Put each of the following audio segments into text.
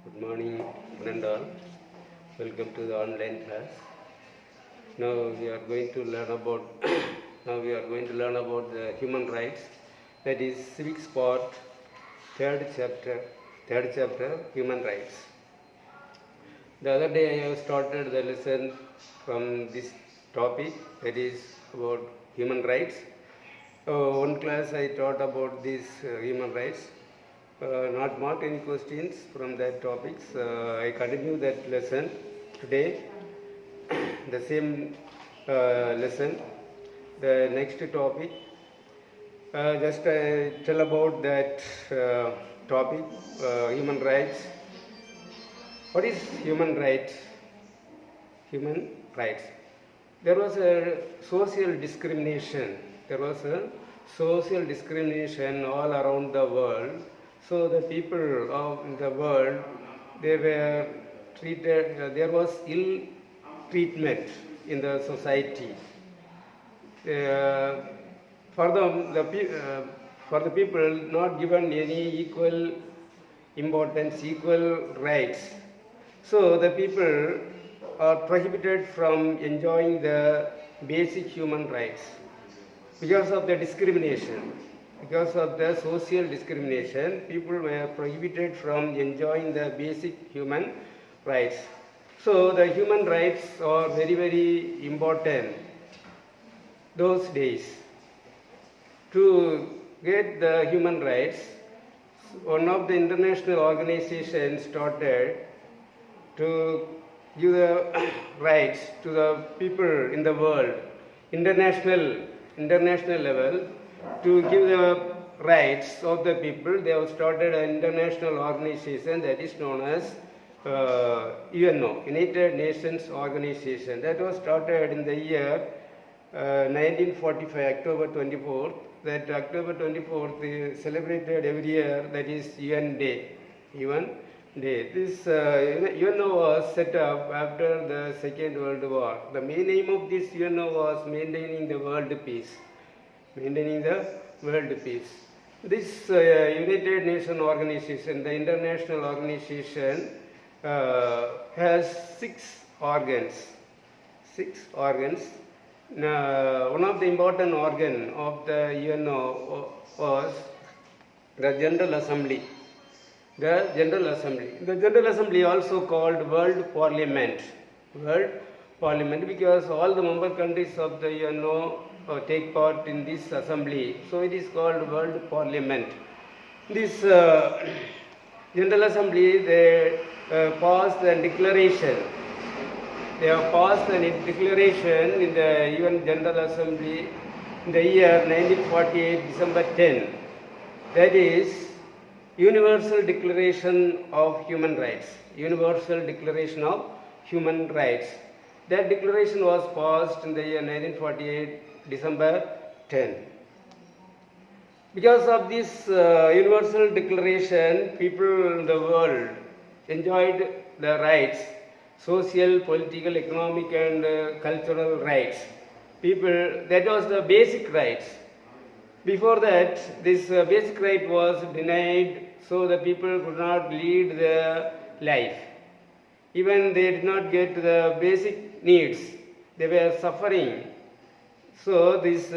Good morning, one and all. Welcome to the online class. Now we are going to learn about the human rights. That is civics part, third chapter, human rights. The other day I have started the lesson from this topic, that is about human rights. One class I taught about these human rights. Not marked any questions from that topics. I continue that lesson today. The same lesson. The next topic. Just tell about that topic, human rights. What is human rights? Human rights. There was a social discrimination. All around the world. So the people of the world, they were treated, there was ill treatment in the society. For the people not given any equal importance, equal rights. So the people are prohibited from enjoying the basic human rights because of the discrimination. Because of the social discrimination, people were prohibited from enjoying the basic human rights. So the human rights are very, very important those days. To get the human rights, one of the international organizations started to give the rights to the people in the world, international level, to give the rights of the people. They have started an international organization that is known as UNO, United Nations Organization. That was started in the year 1945, October 24th. That October 24th is celebrated every year, that is UN Day. This UNO was set up after the Second World War. The main aim of this UNO was maintaining the world peace. This United Nations organization, the international organization, has six organs. One of the important organ of the UNO was the General Assembly. The General Assembly also called World Parliament, because all the member countries of the UNO take part in this assembly, so it is called World Parliament. This General Assembly, they passed a declaration. They have passed a declaration in the UN General Assembly in the year 1948, December 10. That is Universal Declaration of Human Rights. That declaration was passed in the year 1948, December 10. Because of this Universal Declaration, people in the world enjoyed the rights, social, political, economic and cultural rights. That was the basic rights. Before that, this basic right was denied, so the people could not lead their life. Even they did not get the basic needs. They were suffering. So this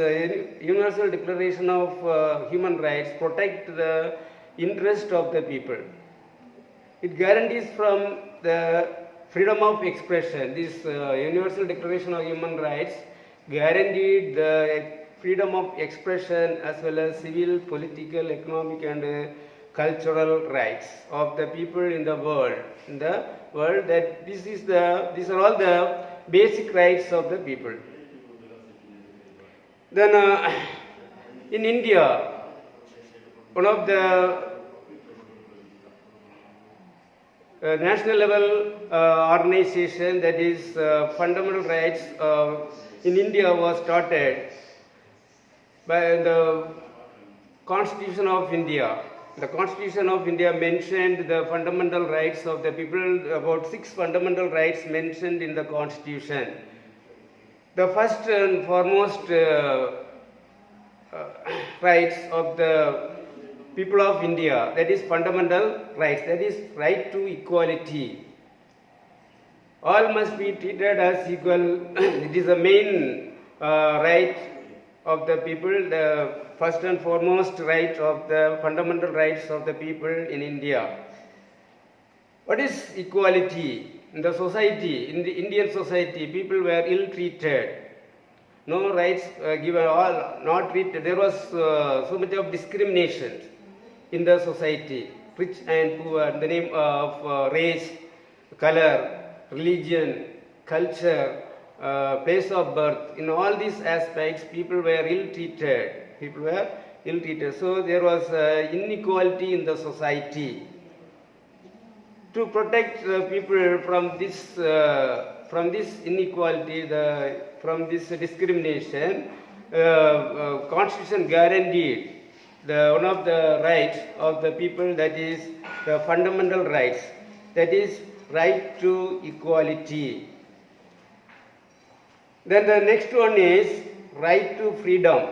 Universal Declaration of Human Rights protect the interest of the people. It guarantees from the freedom of expression. This Universal Declaration of Human Rights guaranteed the freedom of expression as well as civil, political, economic and cultural rights of the people in the world. That these are all the basic rights of the people. Then in India, one of the national level organization, that is fundamental rights in India, was started by the Constitution of India. The Constitution of India mentioned the fundamental rights of the people, about 6 fundamental rights mentioned in the Constitution. The first and foremost rights of the people of India, that is fundamental rights, that is right to equality. All must be treated as equal. It is the main right of the people, the first and foremost right of the fundamental rights of the people in India. What is equality? In the society, in the Indian society, people were ill-treated. No rights given, all not treated. There was so much of discrimination in the society, rich and poor, in the name of race, color, religion, culture, place of birth. In all these aspects, people were ill-treated. People were ill-treated. So there was inequality in the society. To protect people from this inequality, from this discrimination, Constitution guaranteed one of the rights of the people, that is the fundamental rights, that is right to equality. Then the next one is right to freedom.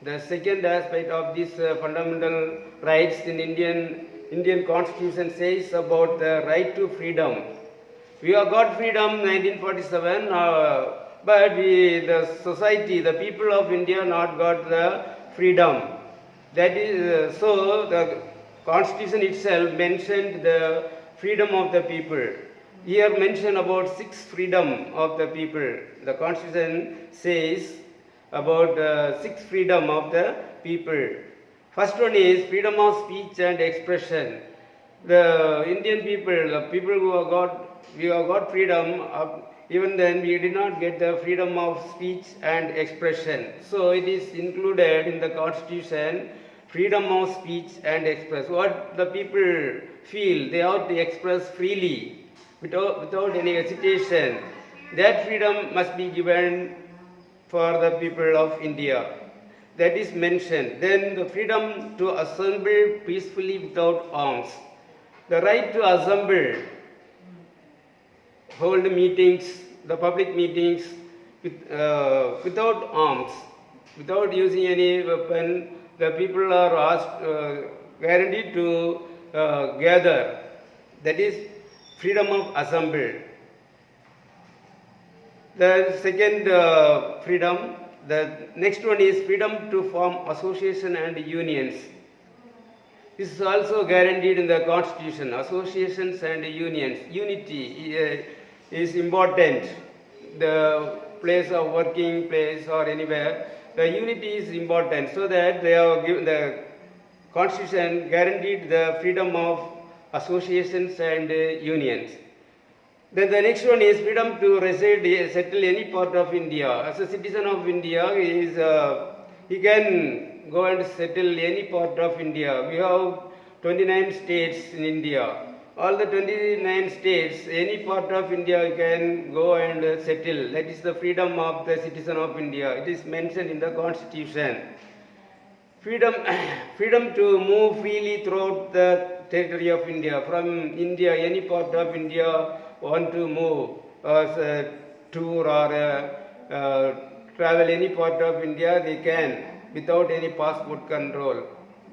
The second aspect of these fundamental rights in Indian Constitution says about the right to freedom. We have got freedom 1947, but the society, the people of India not got the freedom. That is, so the Constitution itself mentioned the freedom of the people. Here mention about 6 freedom of the people. The Constitution says about 6 freedom of the people. First one is freedom of speech and expression. The Indian people, the people who have got freedom, even then we did not get the freedom of speech and expression. So it is included in the Constitution, freedom of speech and express. What the people feel, they have to express freely, without any hesitation. That freedom must be given for the people of India. That is mentioned. Then the freedom to assemble peacefully without arms. The right to assemble, hold meetings, the public meetings without arms, without using any weapon. The people are guaranteed to gather. That is freedom of assembly. The second freedom, the next one is freedom to form association and unions. This is also guaranteed in the Constitution. Associations and unions. Unity is important. The place of working place or anywhere, the unity is important, so that they have given, the Constitution guaranteed the freedom of associations and unions. Then the next one is freedom to reside, settle any part of India. As a citizen of India, he can go and settle any part of India. We have 29 states in India. All the 29 states, any part of India you can go and settle. That is the freedom of the citizen of India. It is mentioned in the Constitution. Freedom to move freely throughout the territory of India. From India, any part of India want to move as a tour or travel any part of India, they can, without any passport control.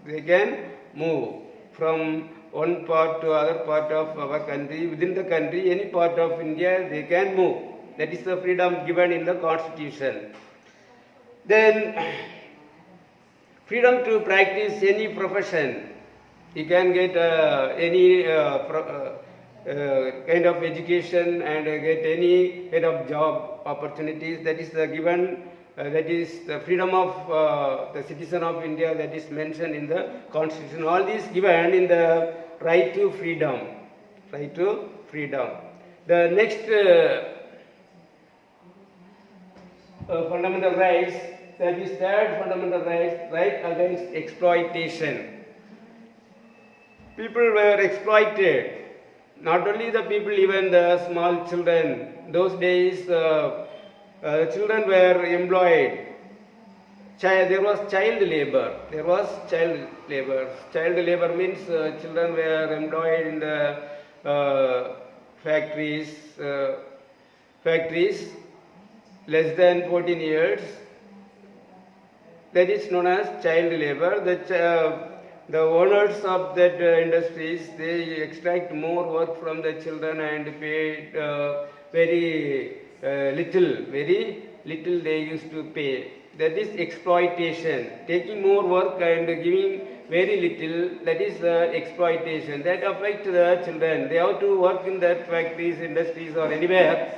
They can move from one part to other part of our country, within the country, any part of India, they can move. That is the freedom given in the Constitution. Then, freedom to practice any profession. You can get any kind of education and get any kind of job opportunities. That is the given, that is the freedom of the citizen of India, that is mentioned in the Constitution. All these given in the right to freedom. Right to freedom. The next fundamental rights, that is third fundamental right against exploitation. People were exploited. Not only the people, even the small children. Those days, children were employed. There was child labor. Child labor means children were employed in the factories less than 14 years. That is known as child labor. the owners of that industries, they extract more work from the children and pay very little they used to pay. That is exploitation. Taking more work and giving very little, that is exploitation. That affects the children. They have to work in that factories, industries or anywhere.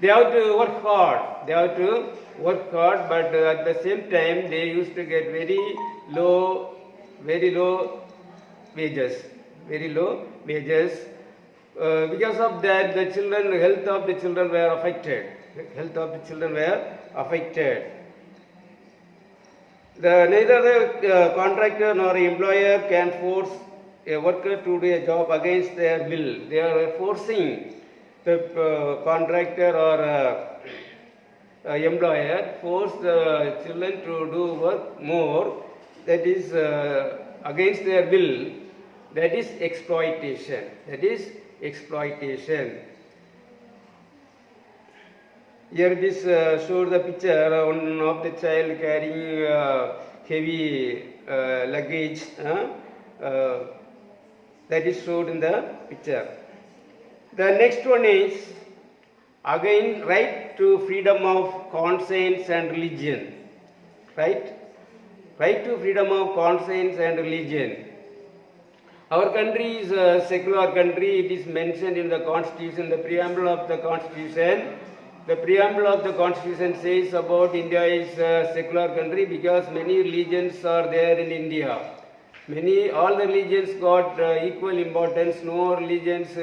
They have to work hard. But at the same time, they used to get very low wages. Because of that, the health of the children were affected. Neither the contractor nor employer can force a worker to do a job against their will. They are forcing the contractor or employer force the children to do work more. That is against their will. That is exploitation. Here it is showed the picture one of the child carrying heavy luggage. That is showed in the picture. The next one is again right to freedom of conscience and religion. Right to freedom of conscience and religion. Our country is a secular country. It is mentioned in the Constitution, the preamble of the Constitution. The preamble of the Constitution says about India is a secular country because many religions are there in India. All the religions got equal importance. No religions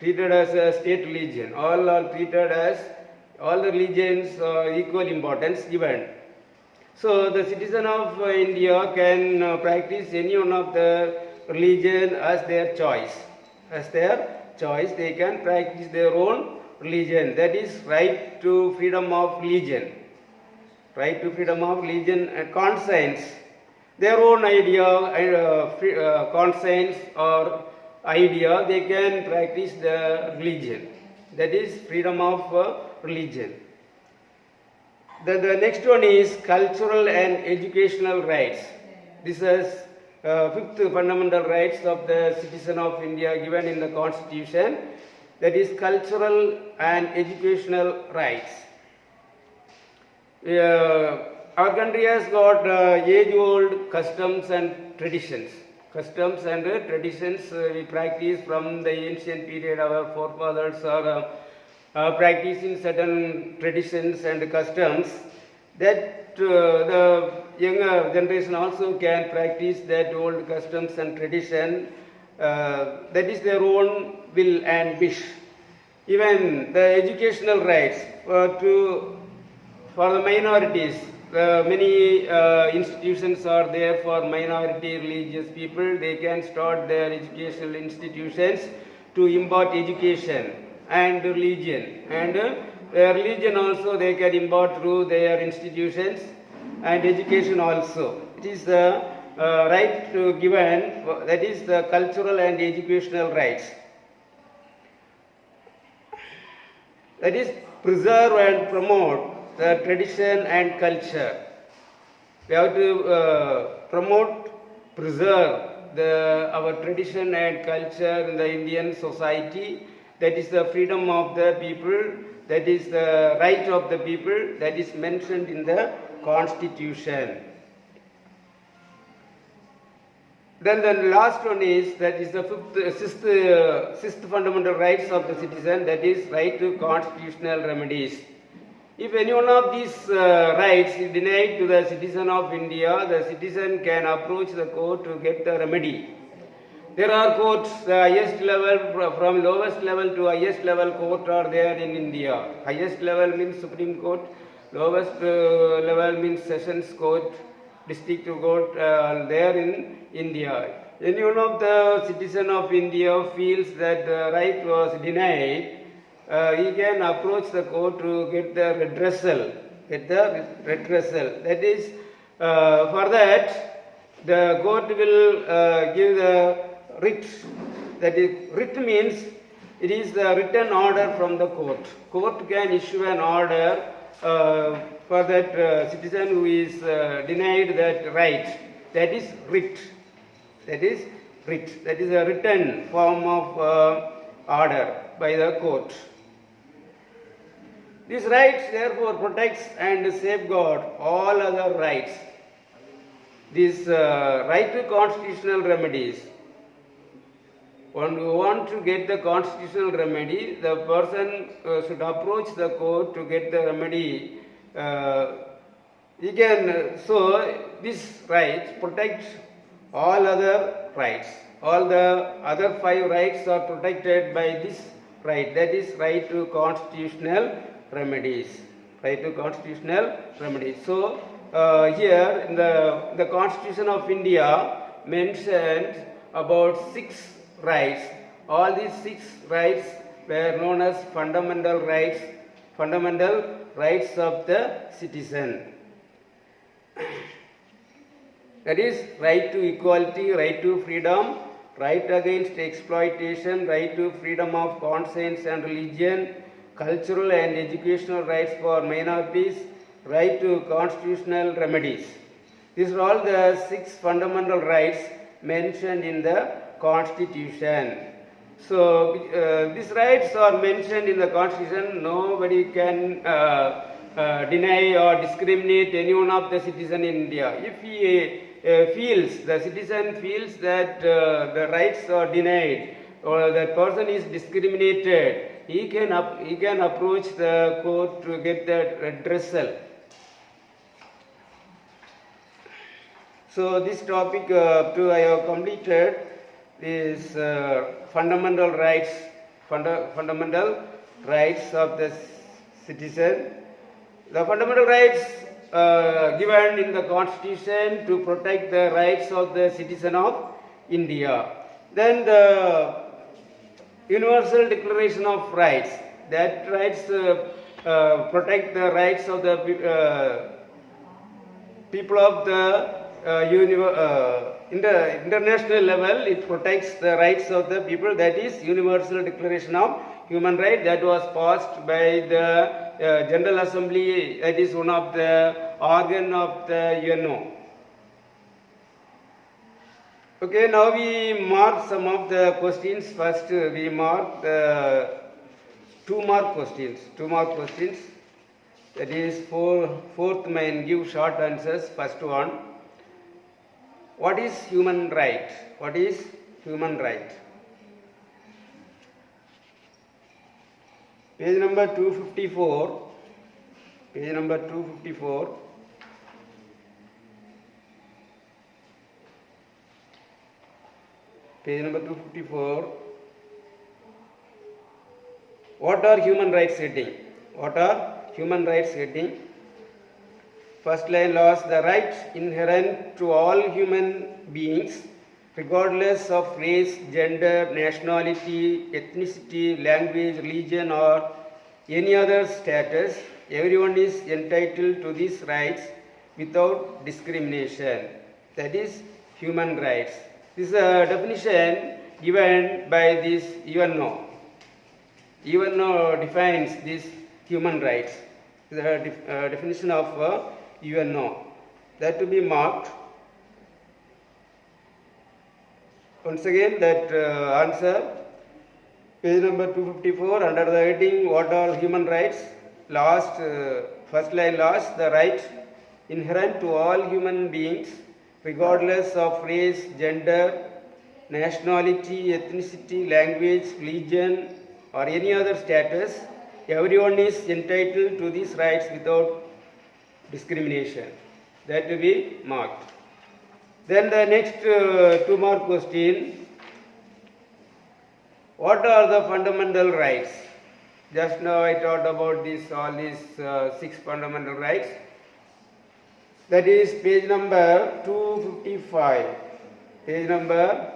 treated as a state religion. All the religions equal importance given. So the citizen of India can practice any one of the religion as their choice. They can practice their own religion. That is right to freedom of religion. And conscience. Their own idea, conscience or idea, they can practice the religion. That is freedom of religion. The next one is cultural and educational rights. This is fifth fundamental rights of the citizen of India given in the Constitution. That is cultural and educational rights. Our country has got age-old customs and traditions. We practice from the ancient period. Our forefathers are practicing certain traditions and customs that the younger generation also can practice that old customs and tradition. That is their own will and wish. Even the educational rights for the minorities. Many institutions are there for minority religious people. They can start their educational institutions to impart education and religion. And religion also they can impart through their institutions and education also. It is the right to given, that is the cultural and educational rights. That is preserve and promote the tradition and culture. We have to preserve our tradition and culture in the Indian society. That is the freedom of the people. That is the right of the people. That is mentioned in the Constitution. Then the last one is, that is the sixth fundamental rights of the citizen, that is right to constitutional remedies. If any one of these rights is denied to the citizen of India, the citizen can approach the court to get the remedy. There are courts, the highest level, from lowest level to highest level court are there in India. Highest level means Supreme Court, lowest level means Sessions Court, District Court there in India. Any one of the citizen of India feels that the right was denied, he can approach the court to get the redressal. That is, for that, the court will give the writ. That is, writ means it is the written order from the court. Court can issue an order for that citizen who is denied that right. that is writ. That is writ. That is a written form of order by the court. These rights therefore protects and safeguard all other rights. This right to constitutional remedies. When you want to get the constitutional remedy, the person should approach the court to get the remedy. He can, so this right protects all other rights. All the other 5 rights are protected by this right. That is right to constitutional remedies. Right to constitutional remedies. So here in the Constitution of India mentioned about 6 rights. All these 6 rights were known as fundamental rights of the citizen. That is right to equality, right to freedom, right against exploitation, right to freedom of conscience and religion, cultural and educational rights for minorities, right to constitutional remedies. These are all the 6 fundamental rights mentioned in the Constitution. So these rights are mentioned in the Constitution. Nobody can deny or discriminate any one of the citizen in India. If he the citizen feels that the rights are denied or that person is discriminated, he can approach the court to get that redressal. So this topic I have completed is fundamental rights of the citizen. The fundamental rights given in the Constitution to protect the rights of the citizen of India. Then the Universal Declaration of Rights. That rights protect the rights of the people of the in the international level. It protects the rights of the people. That is Universal Declaration of Human Rights, that was passed by the General Assembly. That is one of the organ of the UNO. Okay, now we mark some of the questions. First we mark the 2 mark questions. That is fourth main, give short answers. First one, what is human right? What is human right? Page number 254. Page number 254. Page number 254. What are human rights heading? What are human rights heading? First line laws, the right inherent to all human beings, regardless of race, gender, nationality, ethnicity, language, religion, or any other status. Everyone is entitled to these rights without discrimination. That is human rights. This is a definition given by this UNO. UNO defines these human rights. The definition of UNO. That to be marked. Once again, that answer, page number 254, under the heading what are human rights? Last, first line laws, the right inherent to all human beings, regardless of race, gender, nationality, ethnicity, language, religion, or any other status. Everyone is entitled to these rights without discrimination. That will be marked. Then the next 2 mark question, what are the fundamental rights? Just now I talked about all these 6 fundamental rights. That is page number 255. Page number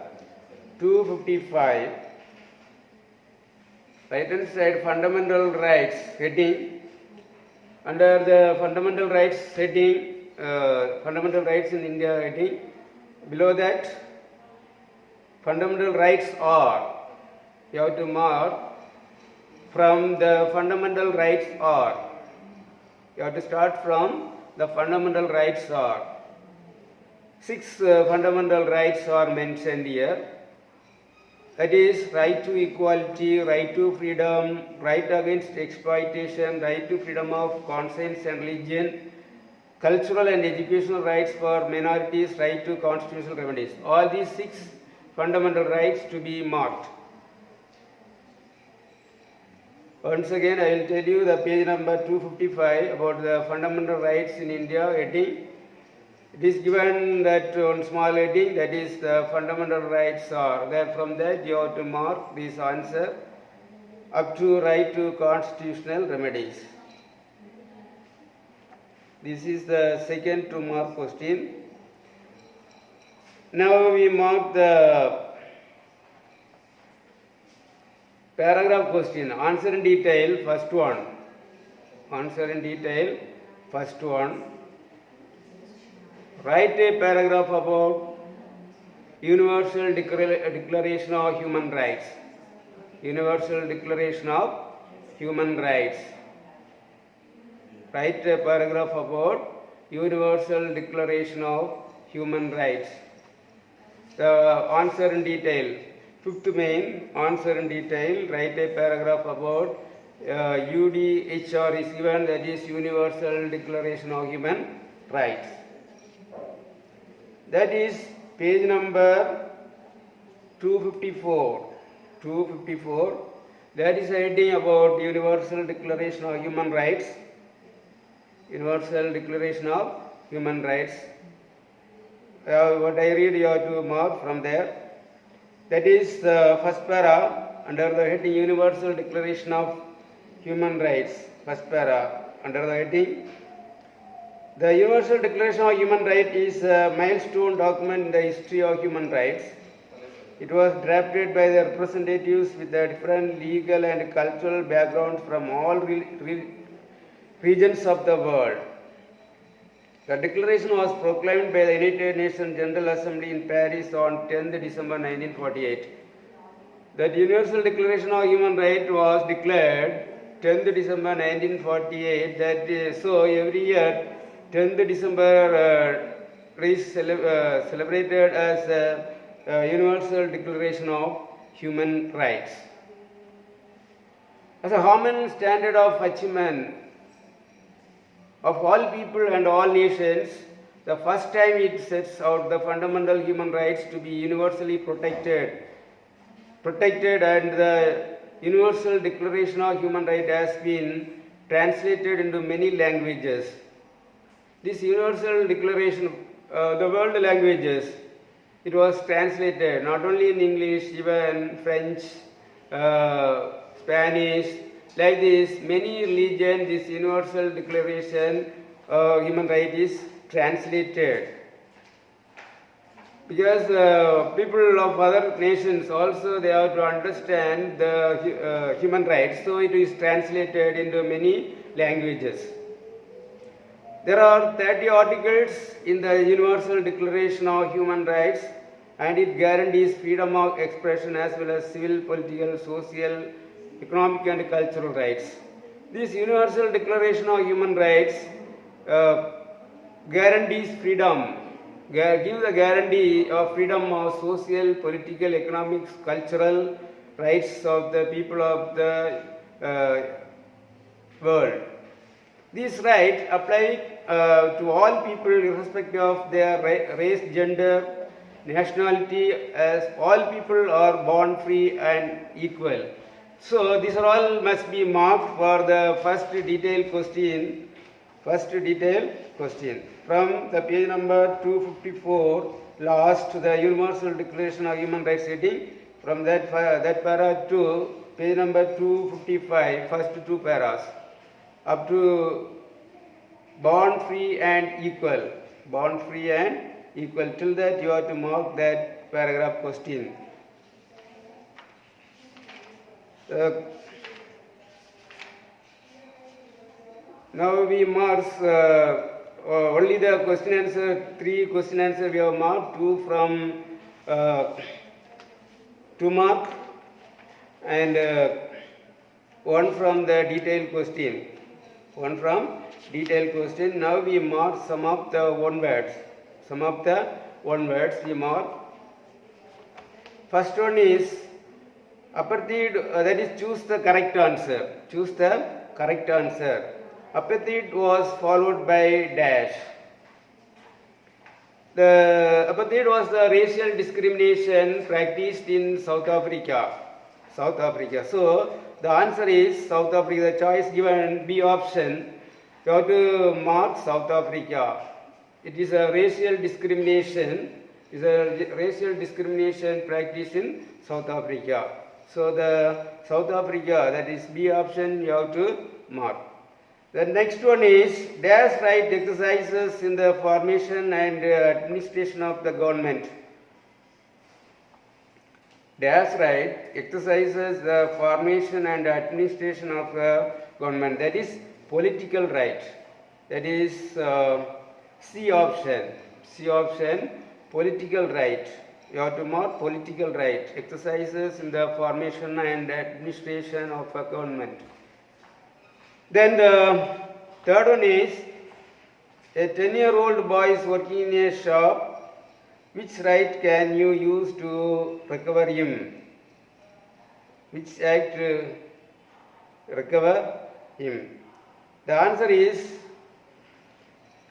255. Right hand side, fundamental rights heading. Under the fundamental rights heading, fundamental rights in India heading, below that, fundamental rights are, you have to mark from the fundamental rights are. You have to start from the fundamental rights are. six fundamental rights are mentioned here. That is right to equality, right to freedom, right against exploitation, right to freedom of conscience and religion, cultural and educational rights for minorities, right to constitutional remedies. All these six fundamental rights to be marked. Once again, I will tell you the page number 255 about the fundamental rights in India heading. It is given that one small heading, that is the fundamental rights are. There from that you have to mark this answer up to right to constitutional remedies. This is the second 2 mark question. Now we mark the paragraph question. Answer in detail, first one. Answer in detail, first one. Write a paragraph about Universal Declaration of Human Rights. Universal Declaration of Human Rights. Write a paragraph about Universal Declaration of Human Rights. The answer in detail. Fifth main, answer in detail. Write a paragraph about UDHR is given, that is Universal Declaration of Human Rights. That is page number 254. 254. That is a heading about Universal Declaration of Human Rights. Universal Declaration of Human Rights. What I read, you have to mark from there. That is the first para under the heading Universal Declaration of Human Rights. First para under the heading. The Universal Declaration of Human Rights is a milestone document in the history of human rights. It was drafted by the representatives with the different legal and cultural backgrounds from all regions of the world. The declaration was proclaimed by the United Nations General Assembly in Paris on 10th December 1948. The Universal Declaration of Human Rights was declared 10th December 1948. So every year 10th December is celebrated as a Universal Declaration of Human Rights. As a common standard of achievement of all people and all nations, the first time it sets out the fundamental human rights to be universally protected, and the Universal Declaration of Human Rights has been translated into many languages. This Universal Declaration, the world languages, it was translated not only in English, even French, Spanish, like this, many religions, this Universal Declaration of Human Rights is translated. Because people of other nations also, they have to understand the human rights, so it is translated into many languages. There are 30 articles in the Universal Declaration of Human Rights, and it guarantees freedom of expression as well as civil, political, social, economic and cultural rights. This Universal Declaration of Human Rights guarantees freedom, gives the guarantee of freedom of social, political, economic, cultural rights of the people of the world. These rights apply to all people irrespective of their race, gender, nationality, as all people are born free and equal. So these are all must be marked for the first detailed question. First detailed question from the page number 254, last to the Universal Declaration of Human Rights heading. From that para to page number 255, first two paras, up to born free and equal. Born free and equal. Till that you have to mark that paragraph question. Now we mark only the question answer, 3 question answer we have marked, 2 from 2 mark and 1 from the detailed question. 1 from detailed question. Now we mark some of the one words. Some of the onwards we mark. First one is apartheid, that is choose the correct answer. Choose the correct answer. Apartheid was followed by dash. The apartheid was the racial discrimination practiced in South Africa. South Africa. So the answer is South Africa. The choice given B option. You have to mark South Africa. It is a racial discrimination. It is a racial discrimination practiced in South Africa. So the South Africa, that is B option, you have to mark. The next one is dash right exercises in the formation and administration of the government. Dash right exercises the formation and administration of the government. That is political right. That is C option. C option, political right. You have to mark political right. Exercises in the formation and administration of a government. Then the third one is a 10-year-old boy is working in a shop. Which right can you use to recover him? Which act recover him? The answer is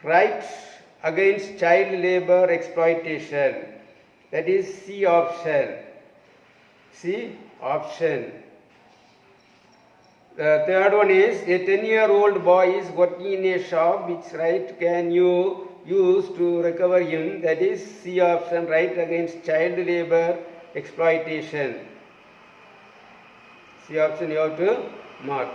right against child labor exploitation. That is C option. C option. The third one is a 10-year-old boy is working in a shop. Which right can you use to recover him? That is C option, right against child labor exploitation. C option you have to mark.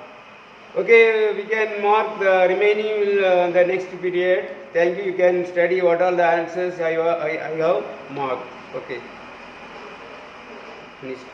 Okay, we can mark the remaining the next period. Thank you. You can study what are the answers I have marked. Okay. Finished.